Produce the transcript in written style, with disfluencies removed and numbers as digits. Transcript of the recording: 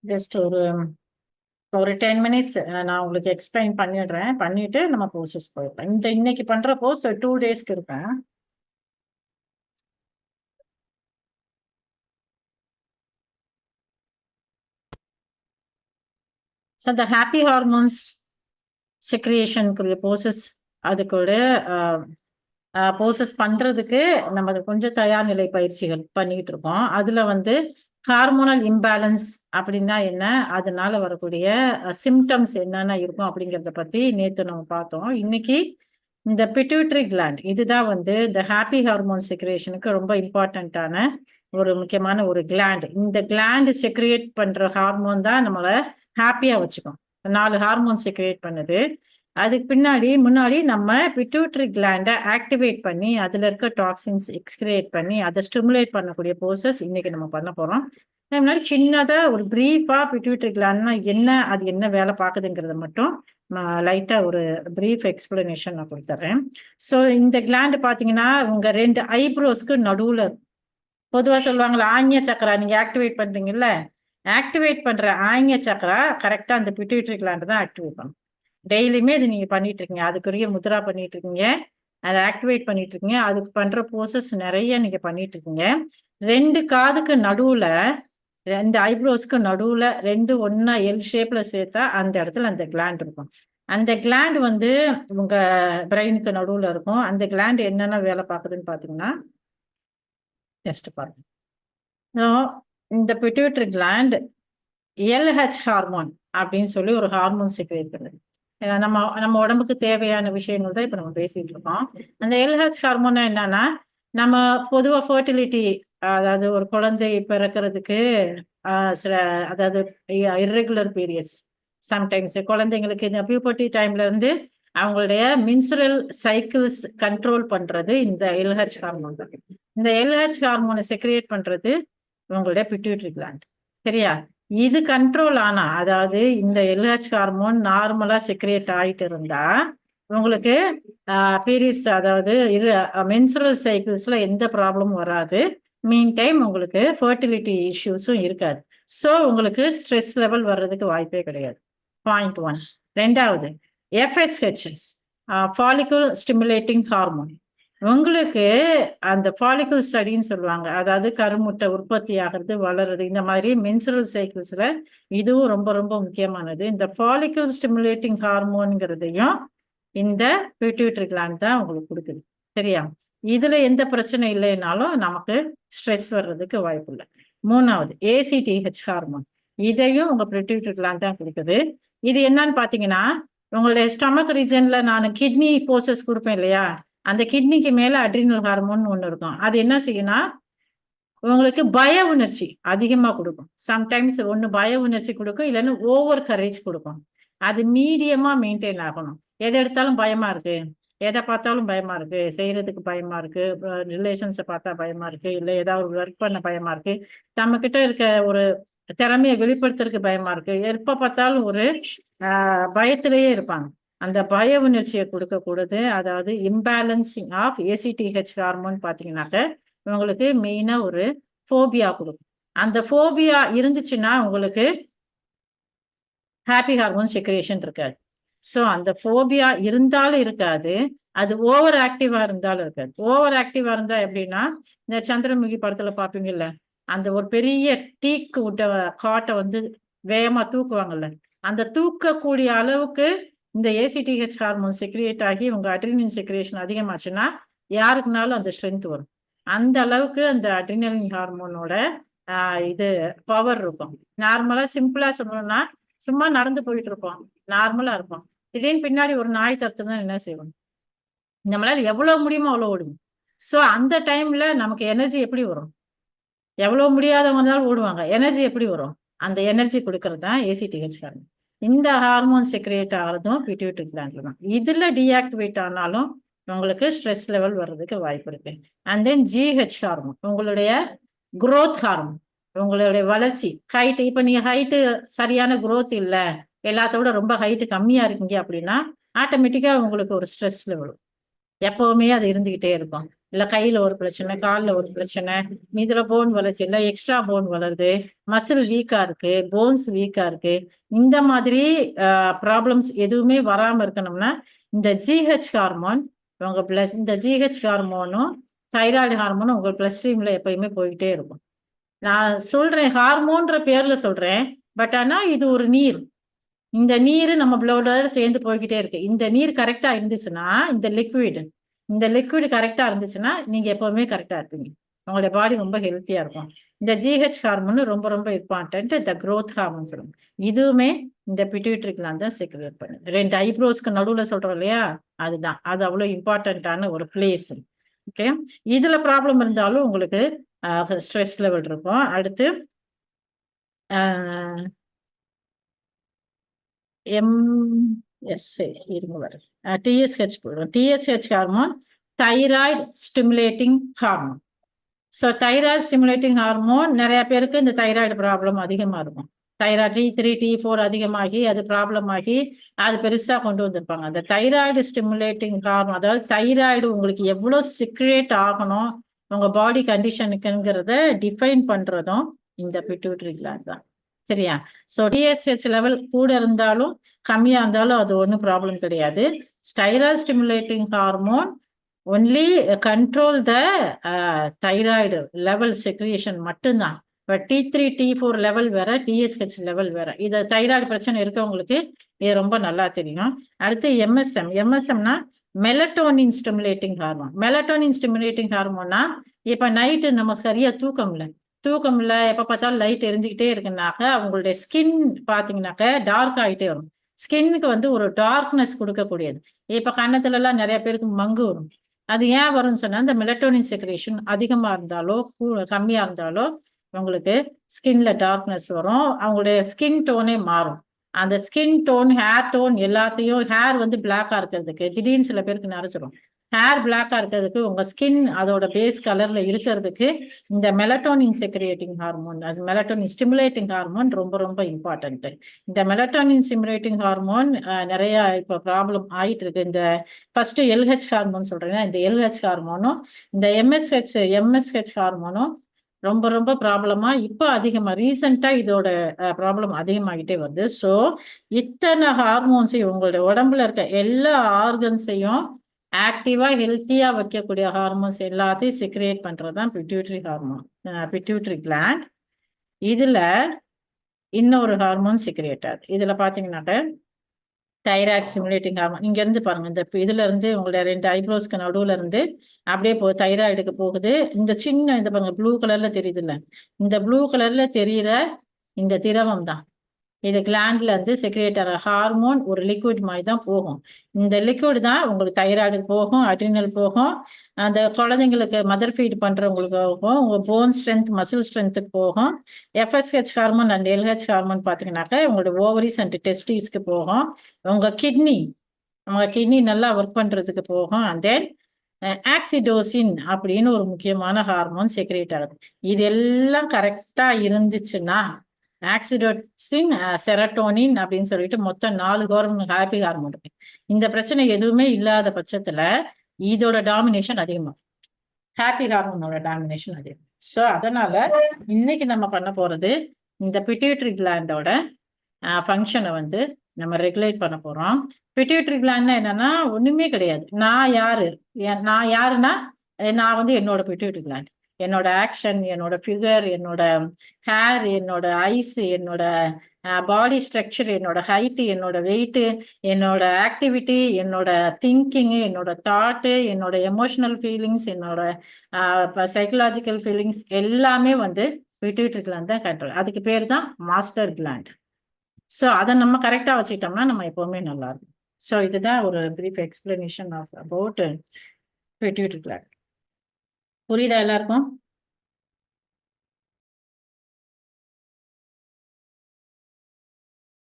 Just ஒரு ஒரு 10 minutes நான் உங்களுக்கு எக்ஸ்பிளைன் பண்ணிடுறேன். பண்ணிட்டு நம்ம ப்ரோசஸ் போயிடலாம். இன்னைக்கு பண்ற கோர்ஸ் 2 டேஸ்க்கு இருப்பேன். ஸோ இந்த ஹாப்பி ஹார்மோன்ஸ் செக்ரியேஷனுக்குரிய ப்ரோசஸ் அதுக்கூட ப்ரோசஸ் பண்றதுக்கு நம்ம கொஞ்சம் தயார் நிலை பயிற்சிகள் பண்ணிக்கிட்டு இருக்கோம். அதுல வந்து ஹார்மோனல் இம்பேலன்ஸ் அப்படின்னா என்ன, அதனால வரக்கூடிய சிம்டம்ஸ் என்னென்ன இருக்கும் அப்படிங்கிறத பத்தி நேற்று நம்ம பார்த்தோம். இன்னைக்கு இந்த பிட்யூட்டரி கிளாண்ட் இதுதான் வந்து இந்த ஹாப்பி ஹார்மோன் செக்ரியேஷனுக்கு ரொம்ப இம்பார்ட்டண்ட்டான ஒரு முக்கியமான ஒரு கிளாண்ட். இந்த கிளாண்ட் செக்ரியேட் பண்ற ஹார்மோன் தான் நம்மளை ஹாப்பியா வச்சுக்கும். 4 ஹார்மோன் செக்ரியேட் பண்ணுது. அதுக்கு முன்னாடி நம்ம பிட்யூட்டரி கிளாண்டை ஆக்டிவேட் பண்ணி அதுல இருக்க டாக்ஸின்ஸ் எக்ஸ்கிரியேட் பண்ணி அதை ஸ்டிமுலேட் பண்ணக்கூடிய ப்ரோசஸ் இன்னைக்கு நம்ம பண்ண போறோம். முன்னாடி சின்னதா ஒரு பிரீஃபா பிட்யூட்டரி கிளாண்ட்னா என்ன, அது என்ன வேலை பார்க்குதுங்கிறத மட்டும் லைட்டா ஒரு பிரீஃப் எக்ஸ்பிளனேஷன் நான் கொடுத்துட்றேன். ஸோ இந்த கிளாண்ட் பாத்தீங்கன்னா உங்க 2 ஐப்ரோஸ்க்கு நடுவுல பொதுவா சொல்லுவாங்களா ஆஞ்ஞ சக்கரா நீங்க ஆக்டிவேட் பண்றீங்கல்ல, ஆக்டிவேட் பண்ற ஆஞ்ஞ சக்கரா கரெக்டா அந்த பிட்யூட்டரி கிளாண்ட் தான் ஆக்டிவேட் பண்ணும். டெய்லியுமே இது நீங்க பண்ணிட்டு இருக்கீங்க, அதுக்குரிய முத்ரா பண்ணிட்டு இருக்கீங்க, அதை ஆக்டிவேட் பண்ணிட்டு இருக்கீங்க. அதுக்கு பண்ற ப்ரோசஸ் நிறைய நீங்க பண்ணிட்டு இருக்கீங்க. 2 காதுக்கு நடுவுல 2 ஐப்ரோஸ்க்கு நடுவுல 2 ஒன்னா எல் ஷேப்ல சேர்த்தா அந்த இடத்துல அந்த கிளாண்ட் இருக்கும். அந்த கிளாண்ட் வந்து உங்க பிரெயினுக்கு நடுவுல இருக்கும். அந்த கிளாண்ட் என்னென்ன வேலை பார்க்குதுன்னு பாத்தீங்கன்னா ஜஸ்ட் பாருங்க. இந்த பிட்யூட்டரி கிளாண்ட் எல்ஹெச் ஹார்மோன் அப்படின்னு சொல்லி ஒரு ஹார்மோன் செக்ரேட் பண்ணுது. நம்ம உடம்புக்கு தேவையான விஷயங்கள் தான் இப்ப நம்ம பேசிட்டு இருக்கோம். அந்த எல்ஹெச் ஹார்மோன் என்னன்னா, நம்ம பொதுவா ஃபர்டிலிட்டி, அதாவது ஒரு குழந்தை பிறக்கிறதுக்கு சில, அதாவது இர்ரெகுலர் பீரியட்ஸ், சம்டைம்ஸ் குழந்தைங்களுக்கு இந்த பியூபர்ட்டி டைம்ல இருந்து அவங்களுடைய மின்சுரல் சைக்கிள்ஸ் கண்ட்ரோல் பண்றது இந்த எல்ஹெச் ஹார்மோன் தான். இந்த எல்ஹெச் ஹார்மோனை செக்ரியேட் பண்றது உங்களுடைய பிட்யூட்டரி கிளாண்ட். சரியா? இது கண்ட்ரோல் ஆனா, அதாவது இந்த எல்ஹெச் ஹார்மோன் நார்மலா செக்ரியேட் ஆயிட்டு இருந்தா உங்களுக்கு பீரியட்ஸ், அதாவது மென்சுரல் சைக்கிள்ஸ்ல எந்த ப்ராப்ளமும் வராது. மீன் டைம் உங்களுக்கு ஃபர்டிலிட்டி இஷ்யூஸும் இருக்காது. ஸோ உங்களுக்கு ஸ்ட்ரெஸ் லெவல் வர்றதுக்கு வாய்ப்பே கிடையாது. பாயிண்ட் 1. 2வது எஃப்எஸ்ஹெச்எஸ், ஃபாலிகுல் ஸ்டிமுலேட்டிங் ஹார்மோன். உங்களுக்கு அந்த ஃபாலிகுல் ஸ்டடின்னு சொல்லுவாங்க, அதாவது கருமுட்டை உற்பத்தி ஆகிறது வளருது, இந்த மாதிரி மென்சுரல் சைக்கிள்ஸ்ல இதுவும் ரொம்ப ரொம்ப முக்கியமானது. இந்த ஃபாலிகுல் ஸ்டிமுலேட்டிங் ஹார்மோன்ங்கிறதையும் இந்த பிட்யூட்டரி கிளாண்ட் தான் உங்களுக்கு கொடுக்குது. சரியா? இதுல எந்த பிரச்சனை இல்லைனாலும் நமக்கு ஸ்ட்ரெஸ் வர்றதுக்கு வாய்ப்பு இல்லை. 3வது ஏசிடிஹெச் ஹார்மோன், இதையும் உங்க பிட்யூட்டரி கிளாண்ட் தான் கொடுக்குது. இது என்னன்னு பாத்தீங்கன்னா, உங்களுடைய ஸ்டமக் ரீஜன்ல நான் கிட்னி போசஸ் கொடுப்பேன் இல்லையா, அந்த கிட்னிக்கு மேல அட்ரினல் ஹார்மோன் ஒண்ணு இருக்கும். அது என்ன செய்யும்னா உங்களுக்கு பய உணர்ச்சி அதிகமா கொடுக்கும். சம்டைம்ஸ் ஒண்ணு பய உணர்ச்சி கொடுக்கும், இல்லைன்னா ஓவர் கரேஜ் கொடுக்கும். அது மீடியமா மெயின்டைன் ஆகணும். எதை எடுத்தாலும் பயமா இருக்கு, எதை பார்த்தாலும் பயமா இருக்கு, செய்யறதுக்கு பயமா இருக்கு, ரிலேஷன்ஸை பார்த்தா பயமா இருக்கு, இல்லை ஏதாவது ஒரு ஒர்க் பண்ண பயமா இருக்கு, நம்ம கிட்ட இருக்க ஒரு திறமையை வெளிப்படுத்துறதுக்கு பயமா இருக்கு, எப்ப பார்த்தாலும் ஒரு பயத்திலேயே இருப்பாங்க. அந்த பய உணர்ச்சியை கொடுக்கக்கூடாது. அதாவது இம்பேலன்சிங் ஆஃப் ஏசிடிஹெச் ஹார்மோன் பாத்தீங்கன்னாக்க உங்களுக்கு மெயினா ஒரு ஃபோபியா கொடுக்கும். அந்த ஃபோபியா இருந்துச்சுன்னா உங்களுக்கு ஹாப்பி ஹார்மோன் செக்ரியேஷன் இருக்காது. ஸோ அந்த ஃபோபியா இருந்தாலும் இருக்காது, அது ஓவர் ஆக்டிவா இருந்தாலும் இருக்காது. ஓவர் ஆக்டிவா இருந்தா எப்படின்னா, இந்த சந்திரமுகி படத்துல பாப்பீங்கல்ல, அந்த ஒரு பெரிய டீக் விட்ட காட்டை வந்து வேகமா தூக்குவாங்கல்ல, அந்த தூக்கக்கூடிய அளவுக்கு இந்த ஏசிடிஹெச் ஹார்மோன் செக்ரியேட் ஆகி உங்க அட்ரினலின் செக்ரியேஷன் அதிகமாச்சுன்னா யாருக்குனாலும் அந்த ஸ்ட்ரென்த் வரும். அந்த அளவுக்கு அந்த அட்ரினலின் ஹார்மோனோட இது பவர் இருக்கும். நார்மலா சிம்பிளா சொல்லணும்னா, சும்மா நடந்து போயிட்டு இருப்போம், நார்மலா இருப்போம், திடீர்னு பின்னாடி ஒரு நாய் தடுத்துனா என்ன செய்வோம்? நம்மளால எவ்வளவு முடியுமோ அவ்வளவு ஓடுவோம். ஸோ அந்த டைம்ல நமக்கு எனர்ஜி எப்படி வரும்? எவ்வளவு முடியாதவங்க இருந்தாலும் ஓடுவாங்க, எனர்ஜி எப்படி வரும்? அந்த எனர்ஜி கொடுக்கறது தான் ஏசிடிஹெச் ஹார்மோன். இந்த ஹார்மோன் செக்ரியேட் ஆகிறதும் பிட்யூட்டரி கிளாண்ட்ல தான். இதுல டீஆக்டிவேட் ஆனாலும் உங்களுக்கு ஸ்ட்ரெஸ் லெவல் வர்றதுக்கு வாய்ப்பு இருக்கு. அண்ட் தென் ஜிஹெச் ஹார்மோன், உங்களுடைய குரோத் ஹார்மோன், உங்களுடைய வளர்ச்சி, ஹைட். இப்ப நீங்க ஹைட்டு சரியான குரோத் இல்ல, எல்லாத்தோட ரொம்ப ஹைட்டு கம்மியா இருக்கீங்க அப்படின்னா ஆட்டோமேட்டிக்கா உங்களுக்கு ஒரு ஸ்ட்ரெஸ் லெவல் எப்பவுமே அது இருந்துகிட்டே இருக்கும். இல்ல கையில ஒரு பிரச்சனை, கால்ல ஒரு பிரச்சனை, இதுல போன் வளர்ச்சி இல்ல, எக்ஸ்ட்ரா போன் வளருது, மசில் வீக்கா இருக்கு, போன்ஸ் வீக்கா இருக்கு, இந்த மாதிரி ப்ராப்ளம்ஸ் எதுவுமே வராம இருக்கணும்னா இந்த ஜிஹெச் ஹார்மோன் உங்க பிளஸ் இந்த ஜிஹெச் ஹார்மோனும் தைராய்டு ஹார்மோனும் உங்க பிளஸ் ஸ்ட்ரீம்ல எப்பயுமே போயிட்டே இருக்கும். நான் சொல்றேன் ஹார்மோன்ற பேர்ல சொல்றேன். பட் ஆனா இது ஒரு நீர். இந்த நீர் நம்ம பிளட்டோட சேர்ந்து போய்கிட்டே இருக்கு. இந்த நீர் கரெக்டா இருந்துச்சுன்னா இந்த லிக்விட் கரெக்டா இருந்துச்சுன்னா நீங்க எப்பவுமே கரெக்டா இருப்பீங்க. உங்களுடைய பாடி ரொம்ப ஹெல்த்தியா இருக்கும். இந்த ஜிஹெச் ஹார்மோன் ரொம்ப ரொம்ப இம்பார்ட்டன்ட். இந்த க்ரோத் ஹார்மோன் சொல்லுவாங்க. இதுவுமே இந்த பிட்யூட்டரி கிளாண்ட் தான் செக்ரேட் பண்ணுது. 2 ஐப்ரோஸ்க்கு நடுவுல சொல்றோம் இல்லையா, அதுதான். அது அவ்வளவு இம்பார்ட்டன்டான ஒரு பிளேஸ். ஓகே, இதுல ப்ராப்ளம் இருந்தாலும் உங்களுக்கு ஸ்ட்ரெஸ் லெவல் இருக்கும். அடுத்து இருங்க வரும் டிஎஸ்ஹெச் போடுவோம். TSH hormone thyroid stimulating hormone. So thyroid stimulating hormone நிறைய பேருக்கு இந்த தைராய்டு ப்ராப்ளம் அதிகமாக இருக்கும். தைராய்டு T3 T4 அதிகமாகி அது ப்ராப்ளம் ஆகி அது பெருசா கொண்டு வந்திருப்பாங்க. அந்த தைராய்டு ஸ்டிமுலேட்டிங் ஹார்மோன், அதாவது தைராய்டு உங்களுக்கு எவ்வளோ சிக்ரேட் ஆகணும் உங்க பாடி கண்டிஷனுக்குங்கிறத டிஃபைன் பண்றதும் இந்த பிட்யூட்டரி கிளாண்ட் தான். சரியா? ஸோ டிஎஸ்ஹெச் லெவல் கூட இருந்தாலும் கம்மியா இருந்தாலும் அது ஒன்றும் ப்ராப்ளம் கிடையாது. Thyroid stimulating hormone only control the thyroid level secretion மட்டும்தான். இப்போ T3 T4 லெவல் வேற, டிஎஸ்ஹெச் லெவல் வேற. இது தைராய்டு பிரச்சனை இருக்கவங்களுக்கு இது ரொம்ப நல்லா தெரியும். அடுத்து எம்எஸ்எம்னா melatonin stimulating hormone. Melatonin stimulating ஹார்மோன்னா இப்போ நைட்டு நம்ம சரியா தூக்கம் இல்லை, எப்போ பார்த்தாலும் லைட் எரிஞ்சுக்கிட்டே இருக்குனாக்க அவங்களுடைய ஸ்கின் பார்த்தீங்கன்னாக்க டார்க் ஆகிட்டே வரும். ஸ்கின்னுக்கு வந்து ஒரு டார்க்னஸ் கொடுக்கக்கூடியது. இப்போ கன்னத்துலலாம் நிறைய பேருக்கு மங்கு வரும். அது ஏன் வரும்னு சொன்னா இந்த மெலட்டோனின் செக்ரேஷன் அதிகமா இருந்தாலோ கம்மியா இருந்தாலோ உங்களுக்கு ஸ்கின்ல டார்க்னஸ் வரும். அவங்களுடைய ஸ்கின் டோனே மாறும். அந்த ஸ்கின் டோன், ஹேர் டோன் எல்லாத்தையும், ஹேர் வந்து பிளாக்கா இருக்கிறதுக்கு திடீர்னு சில பேருக்கு நிறைச்சிடும். ஹேர் பிளாக்கா இருக்கிறதுக்கு உங்க ஸ்கின் அதோட பேஸ் கலர்ல இருக்கிறதுக்கு இந்த மெலட்டோனின் செக்ரேட்டிங் ஹார்மோன், அது மெலட்டோனின் ஸ்டிமுலேட்டிங் ஹார்மோன் ரொம்ப ரொம்ப இம்பார்ட்டன்ட். இந்த மெலட்டோனின் ஸ்டிமுலேட்டிங் ஹார்மோன் நிறைய இப்போ ப்ராப்ளம் ஆயிட்டு இருக்கு. இந்த ஃபர்ஸ்ட் எல்ஹெச் ஹார்மோன் சொல்றேன். இந்த எல்ஹெச் ஹார்மோனும் இந்த எம்எஸ்ஹெச் ஹார்மோனும் ரொம்ப ரொம்ப ப்ராப்ளமா இப்போ அதிகமா ரீசெண்டா இதோட ப்ராப்ளம் அதிகமாகிட்டே வருது. ஸோ இத்தனை ஹார்மோன்ஸையும் உங்களுடைய உடம்புல இருக்க எல்லா ஆர்கன்ஸையும் ஆக்டிவா ஹெல்த்தியா வைக்கக்கூடிய ஹார்மோன்ஸ் எல்லாத்தையும் செக்ரியேட் பண்றதுதான் பிட்யூட்டரி ஹார்மோன், பிட்யூட்டரி கிளாண்ட். இதுல இன்னொரு ஹார்மோன் செக்ரியேட் ஆகுது. இதுல பாத்தீங்கன்னாக்க தைராய்டு ஸ்டிமுலேட்டிங் ஹார்மோன். இங்க இருந்து பாருங்க, இந்த இதுல இருந்து உங்களுடைய 2 ஐப்ரோஸ்க்கு நடுவுல இருந்து அப்படியே தைராய்டுக்கு போகுது. இந்த சின்ன இந்த பாருங்க ப்ளூ கலர்ல தெரியுது இல்ல, இந்த ப்ளூ கலர்ல தெரியுற இந்த திரவம் தான் இது கிளாண்ட்ல இருந்து செக்ரியேட் ஆகிற ஹார்மோன். ஒரு லிக்விட் மாதிரி தான் போகும். இந்த லிக்விட் தான் உங்களுக்கு தைராய்டு போகும், அட்ரினல் போகும், அந்த குழந்தைங்களுக்கு மதர் ஃபீட் பண்றவங்களுக்கு போகும், உங்க போன் ஸ்ட்ரென்த், மசில் ஸ்ட்ரென்த்துக்கு போகும். FSH hormone and LH hormone பார்த்தீங்கன்னாக்கா உங்களோட ஓவரிஸ் அண்ட் டெஸ்டிஸ்க்கு போகும். உங்க கிட்னி நல்லா ஒர்க் பண்றதுக்கு போகும். அண்ட் தென் ஆக்சிடோசின் அப்படின்னு ஒரு முக்கியமான ஹார்மோன் செக்ரியேட் ஆகுது. இது எல்லாம் கரெக்டா இருந்துச்சுன்னா ஆக்சிடோசின், செரட்டோனின் அப்படின்னு சொல்லிட்டு மொத்தம் 4 ஹார்மோன், ஹாப்பி ஹார்மோன் இருக்கு. இந்த பிரச்சனை எதுவுமே இல்லாத பட்சத்துல இதோட டாமினேஷன் அதிகமா, ஹாப்பி ஹார்மோனோட டாமினேஷன் அதிகம். ஸோ அதனால இன்னைக்கு நம்ம பண்ண போறது இந்த பிட்யூட்டரி கிளாண்டோட ஃபங்க்ஷனை வந்து நம்ம ரெகுலேட் பண்ண போறோம். பிட்யூட்டரி கிளாண்ட்னா என்னன்னா ஒண்ணுமே கிடையாது. நான் யாருன்னா நான் வந்து என்னோட பிட்யூட்டரி கிளாண்ட், என்னோட ஆக்ஷன், என்னோட ஃபிகர், என்னோட ஹேர், என்னோட ஐஸ், என்னோட பாடி ஸ்ட்ரக்சர், என்னோட ஹைட்டு, என்னோட வெயிட்டு, என்னோட ஆக்டிவிட்டி, என்னோட திங்கிங்கு, என்னோட தாட்டு, என்னோட எமோஷனல் ஃபீலிங்ஸ், என்னோட சைக்கலாஜிக்கல் ஃபீலிங்ஸ் எல்லாமே வந்து பிட்யூட்டரி கிளாண்ட் தான் கண்ட்ரோல். அதுக்கு பேர் தான் மாஸ்டர் கிளாண்ட். ஸோ அதை நம்ம கரெக்டாக வச்சுக்கிட்டோம்னா நம்ம எப்பவுமே நல்லா இருக்கும். ஸோ இதுதான் ஒரு brief explanation of about pituitary gland. புரியுதா எல்லாருக்கும்?